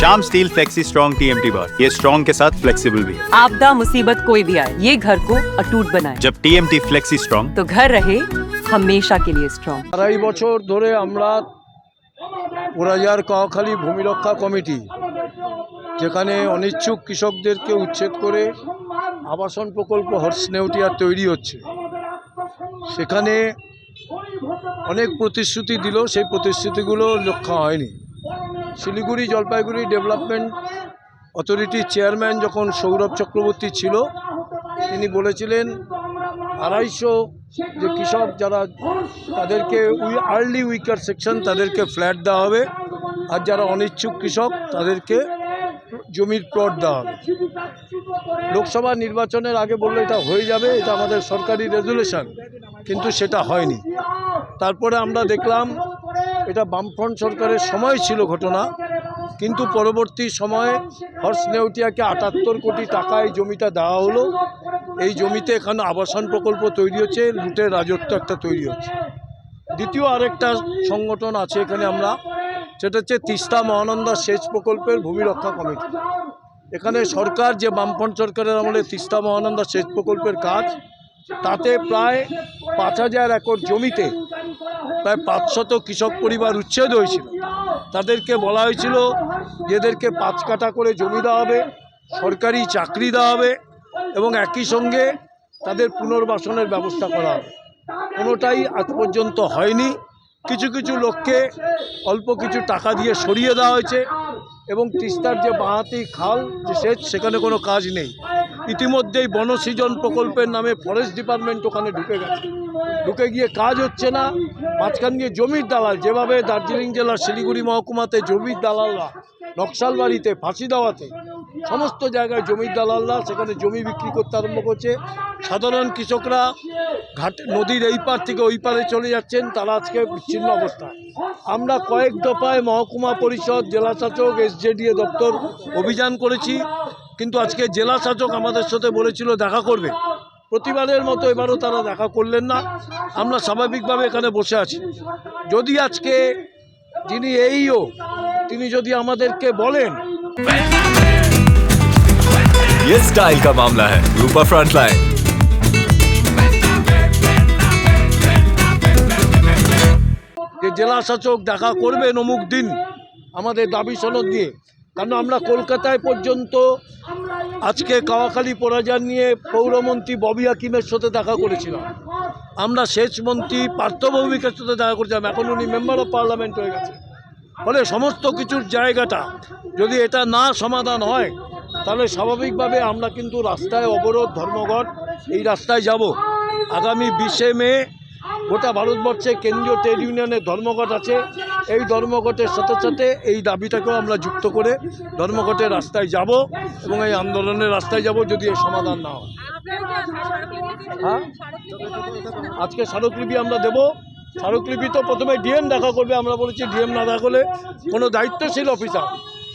Shyam steel flexi strong TMT बार, ये strong के साथ फ्लेक्सिबल भी है। आपदा मुसीबत कोई भी आए, ये घर को अटूट बनाए। जब टीएमटी फ्लेक्सी स्ट्रॉन्ग तो घर रहे हमेशा के लिए स्ट्रॉन्ग। 2.5 বছর ধরে আমরা পোড়াজার কাওয়াখালী ভূমি রক্ষা কমিটি, যেখানে অনিচ্ছুক কৃষকদেরকে উচ্ছেদ করে আবাসন প্রকল্প হর্সনেউটিয়া তৈরি হচ্ছে, সেখানে অনেক প্রতিশ্রুতি দিল, সেই প্রতিশ্রুতিগুলো রক্ষা হয়নি। শিলিগুড়ি জলপাইগুড়ি ডেভেলপমেন্ট অথরিটির চেয়ারম্যান যখন সৌরভ চক্রবর্তী ছিল, তিনি বলেছিলেন 250 যে কৃষক যারা, তাদেরকে আর্লি উইকার সেকশন তাদেরকে ফ্ল্যাট দেওয়া হবে, আর যারা অনিচ্ছুক কৃষক তাদেরকে জমির প্লট দেওয়া হবে। লোকসভা নির্বাচনের আগে বললো এটা হয়ে যাবে, এটা আমাদের সরকারি রেজুলেশন, কিন্তু সেটা হয়নি। তারপরে আমরা দেখলাম এটা বামফ্রন্ট সরকারের সময় ছিল ঘটনা, কিন্তু পরবর্তী সময়ে হর্সনেউটিয়াকে 78 কোটি টাকায় জমিটা দেওয়া হলো। এই জমিতে এখানে আবাসন প্রকল্প তৈরি হচ্ছে, লুটের রাজত্ব একটা তৈরি হচ্ছে। দ্বিতীয় আরেকটা সংগঠন আছে এখানে আমরা, সেটা হচ্ছে তিস্তা মহানন্দা সেচ প্রকল্পের ভূমি রক্ষা কমিটি। এখানে সরকার যে বামফ্রন্ট সরকারের আমলে তিস্তা মহানন্দা সেচ প্রকল্পের কাজ, তাতে প্রায় 5000 একর জমিতে প্রায় 500 কৃষক পরিবার উচ্ছেদ হয়েছিল। তাদেরকে বলা হয়েছিল এদেরকে 5 কাঠা করে জমি দেওয়া হবে, সরকারি চাকরি দেওয়া হবে এবং একই সঙ্গে তাদের পুনর্বাসনের ব্যবস্থা করা হবে। কোনোটাই আজ পর্যন্ত হয়নি। কিছু কিছু লোককে অল্প কিছু টাকা দিয়ে সরিয়ে দেওয়া হয়েছে এবং তিস্তার যে বাঁহাতি খাল যে সেচ, সেখানে কোনো কাজ নেই। ইতিমধ্যেই বনসৃজন প্রকল্পের নামে ফরেস্ট ডিপার্টমেন্ট ওখানে ঢুকে গিয়ে কাজ হচ্ছে না। মাঝখান দিয়ে জমির দালাল, যেভাবে দার্জিলিং জেলার শিলিগুড়ি মহকুমাতে জমির দালালরা নকশালবাড়িতে, ফাঁসি দেওয়াতে সমস্ত জায়গায় জমির দালালরা সেখানে জমি বিক্রি করতে আরম্ভ করছে। সাধারণ কৃষকরা ঘাট নদীর এই পার থেকে ওই পারে চলে যাচ্ছেন, তারা আজকে বিচ্ছিন্ন অবস্থায়। আমরা কয়েক দফায় মহকুমা পরিষদ, জেলাশাসক, SJDA দপ্তর অভিযান করেছি, কিন্তু আজকে জেলাশাসক আমাদের সাথে বলেছিল দেখা করবে। প্রতিবারের মতো এবারও তারা দেখা করলেন না। আমরা স্বাভাবিকভাবে এখানে বসে আছি। যদি আজকে যিনি এইও, তিনি যদি আমাদেরকে বলেন, ये स्टाइल का मामला है, रूपा फ्रंटलाइन। যে জেলাশাসক দেখা করবেন অমুক দিন আমাদের দাবি সনদ নিয়ে, কারণ আমরা কলকাতায় পর্যন্ত আজকে কাওয়াখালী পোড়াজার নিয়ে পৌরমন্ত্রী ববি হাকিমের সাথে দেখা করেছিলাম, আমরা সেচ মন্ত্রী পার্থ ভৌমিকের সাথে দেখা করেছিলাম, এখন উনি মেম্বার অফ পার্লামেন্ট হয়ে গেছে। ফলে সমস্ত কিছুর জায়গাটা যদি এটা না সমাধান হয়, তাহলে স্বাভাবিকভাবে আমরা কিন্তু রাস্তায় অবরোধ, ধর্মঘট, এই রাস্তায় যাব। আগামী 20 মে গোটা ভারতবর্ষে কেন্দ্রীয় ট্রেড ইউনিয়নের ধর্মঘট আছে। এই ধর্মঘটের সাথে সাথে এই দাবিটাকেও আমরা যুক্ত করে ধর্মঘটের রাস্তায় যাব এবং এই আন্দোলনের রাস্তায় যাব যদি এর সমাধান না হয়। হ্যাঁ, আজকে স্মারকলিপি আমরা দেব। স্মারকলিপি তো প্রথমে ডিএম দেখা করবে, আমরা বলেছি ডিএম না দেখা করলে কোনো দায়িত্বশীল অফিসার,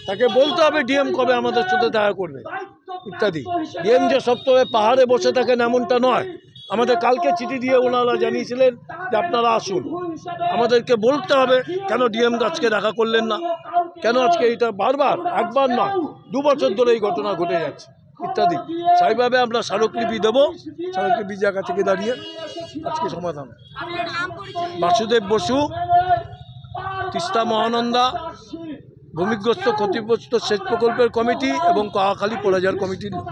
তাকে বলতে হবে ডিএম কবে আমাদের সাথে দেখা করবে ইত্যাদি। ডিএম যে সপ্তাহে পাহাড়ে বসে থাকেন এমনটা নয়। আমাদের কালকে চিঠি দিয়ে ওনারা জানিয়েছিলেন যে আপনারা আসুন। আমাদেরকে বলতে হবে কেন ডিএম আজকে দেখা করলেন না, কেন আজকে এটা বারবার, একবার নয় 2 বছর ধরে এই ঘটনা ঘটে যাচ্ছে ইত্যাদি। সেইভাবে আমরা স্মারকলিপি দেবো। স্মারকলিপি জায়গা থেকে দাঁড়িয়ে আজকে সমাধান। বাসুদেব বসু, তিস্তা মহানন্দা ভূমিগ্রস্ত ক্ষতিগ্রস্ত সেচ প্রকল্পের কমিটি এবং কাওয়াখালী পোড়াজার কমিটির লোক।